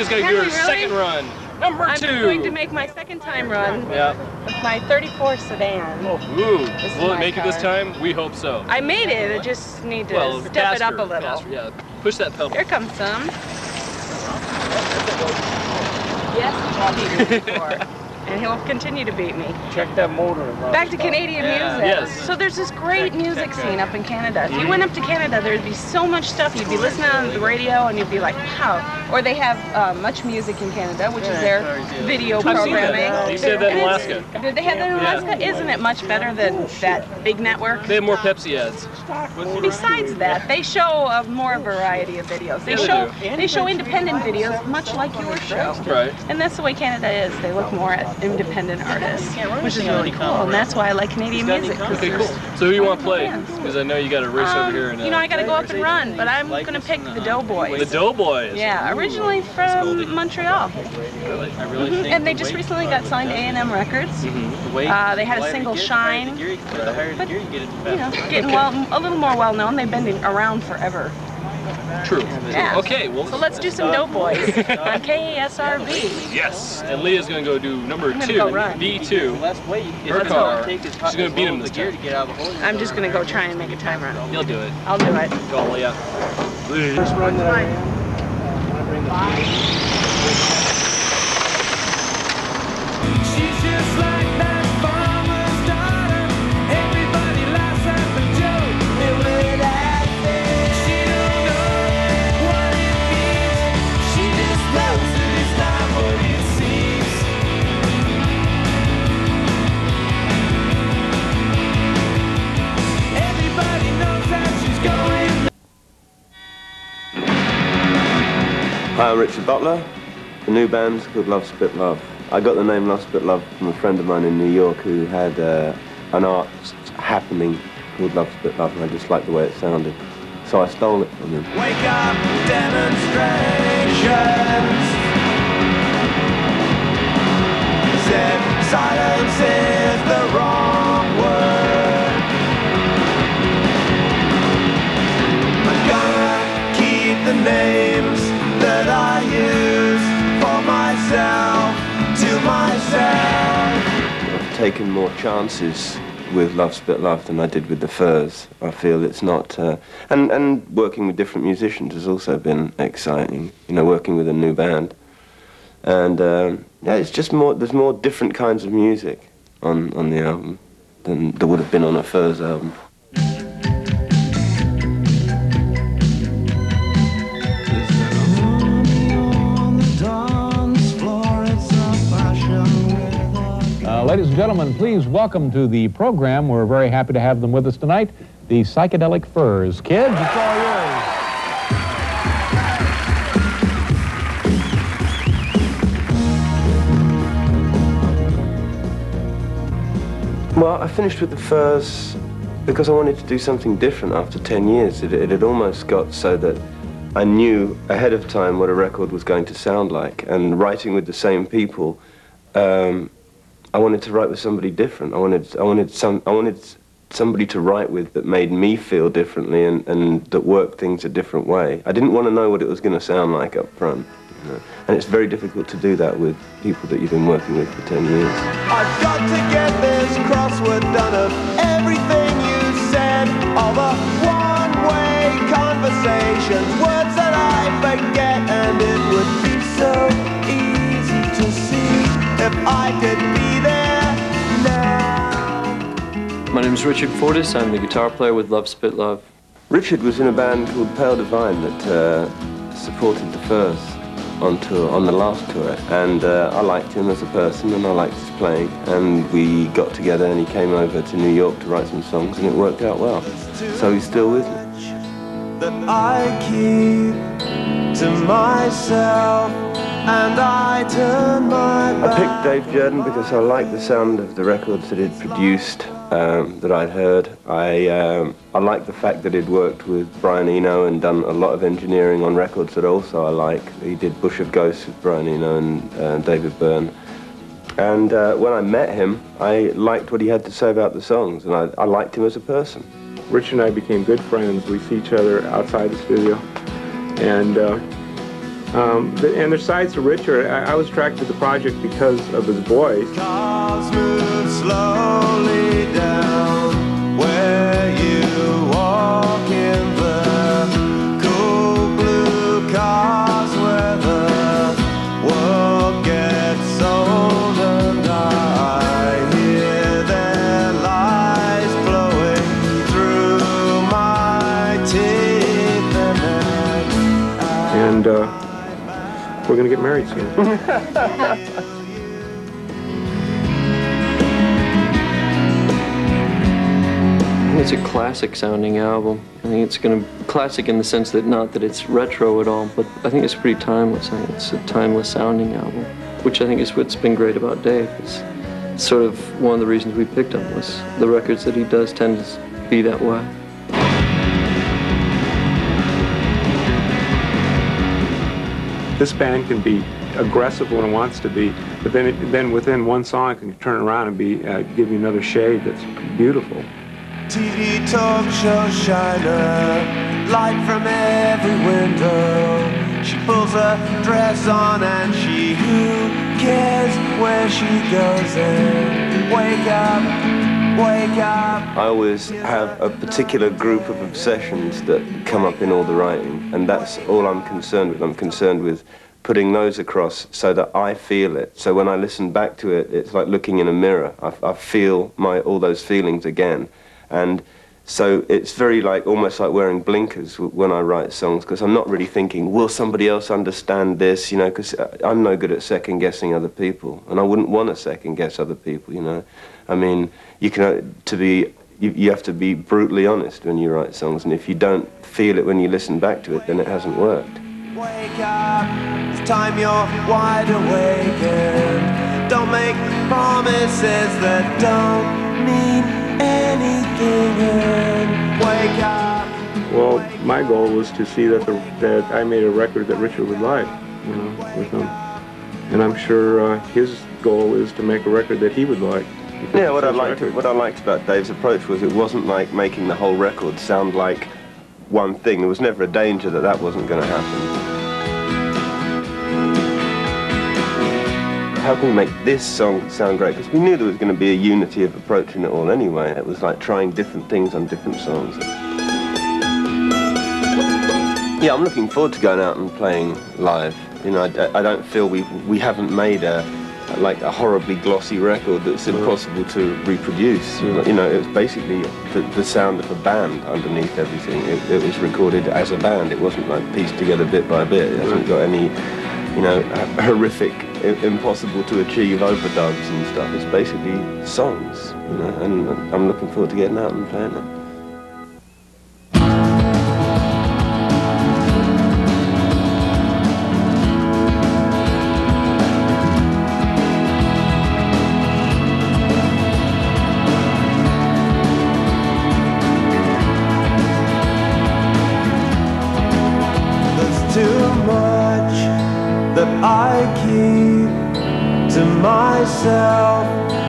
going to do her second run. Number 2. I'm going to make my second time run with my 34 sedan. Ooh. Will it make it this time? We hope so. I made it. I just need to step it up a little. Faster, yeah. Push that pedal. Here comes some. Yes, Bobby beat me before. And he'll continue to beat me. Check that motor. Back to Canadian music. Yes. So there's this great music scene up in Canada. If you went up to Canada, there'd be so much stuff. You'd be listening on the radio and you'd be like, wow. Or they have Much Music in Canada, which is their video programming. You said that in Alaska. Did they have that in Alaska? Isn't it much better than that big network? They have more Pepsi ads. Besides that, they show more variety of videos. They show independent videos, much like your show. Right. And that's the way Canada is. They look more at independent artists, which is really cool. And that's why I like Canadian music. Okay, cool. So who do you want to play? Because I know you got a race over here. You know, I got to go up and run, but I'm going to pick the Doughboys. The Doughboys? Yeah, originally from Montreal. Really? And they just recently got signed to A&M Records. They had a single, Shine, but, you know, getting a little more well-known. They've been around forever. True. Yeah. Okay, well. So let's do some Doughboys on KASRV. Yes. And Leah's going to go do number 2, go run. B2. Her car. She's going to beat him this time. I'm just going to go try and make a time run. You'll do it. I'll do it. Go, Leah. First run that I ran. She's just like that farmer's daughter. Everybody laughs at the joke. They would have it. She don't know what it means. She just knows that it's not what it seems. Everybody knows that she's going. Hi, I'm Richard Butler. The new band's called Love Spit Love. I got the name Love Spit Love from a friend of mine in New York who had an art happening called Love Spit Love, and I just liked the way it sounded. So I stole it from him. Wake up demonstrations. Said silence is the wrong word. I'm gonna keep the names that I use for myself, to myself. I've taken more chances with Love Spit Love than I did with the Furs. I feel it's not, and working with different musicians has also been exciting. You know, working with a new band, and yeah, it's just more. There's more different kinds of music on the album than there would have been on a Furs album. Ladies and gentlemen, please welcome to the program. We're very happy to have them with us tonight, the Psychedelic Furs. Kids, it's all yours. Well, I finished with the Furs because I wanted to do something different after 10 years. It had almost got so that I knew ahead of time what a record was going to sound like, and writing with the same people, I wanted to write with somebody different. I wanted somebody to write with that made me feel differently and that worked things a different way. I didn't want to know what it was going to sound like up front, you know? And it's very difficult to do that with people that you've been working with for 10 years. I've got to get this crossword done of everything you said, all the one-way conversations, words that I forget, and it would be so easy to see if I could be there now. My name is Richard Fortis. I'm the guitar player with Love Spit Love. Richard was in a band called Pale Divine that supported the Furs on tour, on the last tour, and I liked him as a person and I liked his playing, and we got together and he came over to New York to write some songs, and it worked out well. So he's still with me. That I keep to myself, and I turn my back. I picked Dave Jordan because I liked the sound of the records that he'd produced, that I'd heard. I liked the fact that he'd worked with Brian Eno and done a lot of engineering on records that also I like. He did Bush of Ghosts with Brian Eno and David Byrne. And when I met him, I liked what he had to say about the songs, and I liked him as a person. Rich and I became good friends. We see each other outside the studio, and And there's sides to Richard. I was attracted to the project because of his voice. Cars move slowly down where you walk in the cool blue cars where the world gets old, and I hear their lies flowing through my teeth, And we're going to get married soon. It's a classic sounding album. I think it's going to classic in the sense that not that it's retro at all, but I think it's pretty timeless. I think it's a timeless sounding album, which I think is what's been great about Dave. It's sort of one of the reasons we picked him was the records that he does tend to be that way. This band can be aggressive when it wants to be, but then within one song it can turn around and give you another shade that's beautiful. TV talk show shiner, light from every window. She pulls her dress on and who cares where she goes and wake up, wake up. I always have a particular group of obsessions that come up in all the writing, and that's all I'm concerned with. I'm concerned with putting those across so that I feel it. So when I listen back to it, it's like looking in a mirror. I feel all those feelings again. And so it's very almost like wearing blinkers when I write songs, because I'm not really thinking, will somebody else understand this, you know, because I'm no good at second guessing other people, and I wouldn't want to second guess other people, you know. I mean, you have to be brutally honest when you write songs, and if you don't feel it when you listen back to it, then it hasn't worked. Wake up, it's time you're wide awake, and don't make promises that don't mean anything, and wake up. Well, my goal was to see that I made a record that Richard would like, you know, with him. And I'm sure his goal is to make a record that he would like. Yeah, what I liked about Dave's approach was it wasn't like making the whole record sound like one thing. There was never a danger that that wasn't going to happen. How can we make this song sound great? Because we knew there was going to be a unity of approaching it all anyway. It was like trying different things on different songs. Yeah, I'm looking forward to going out and playing live. You know, I don't feel we haven't made a horribly glossy record that's impossible to reproduce. You know, it was basically the sound of a band underneath everything. It was recorded as a band. It wasn't like pieced together bit by bit. It hasn't got any, you know, horrific, impossible to achieve overdubs and stuff. It's basically songs, you know, and I'm looking forward to getting out and playing it. That I keep to myself.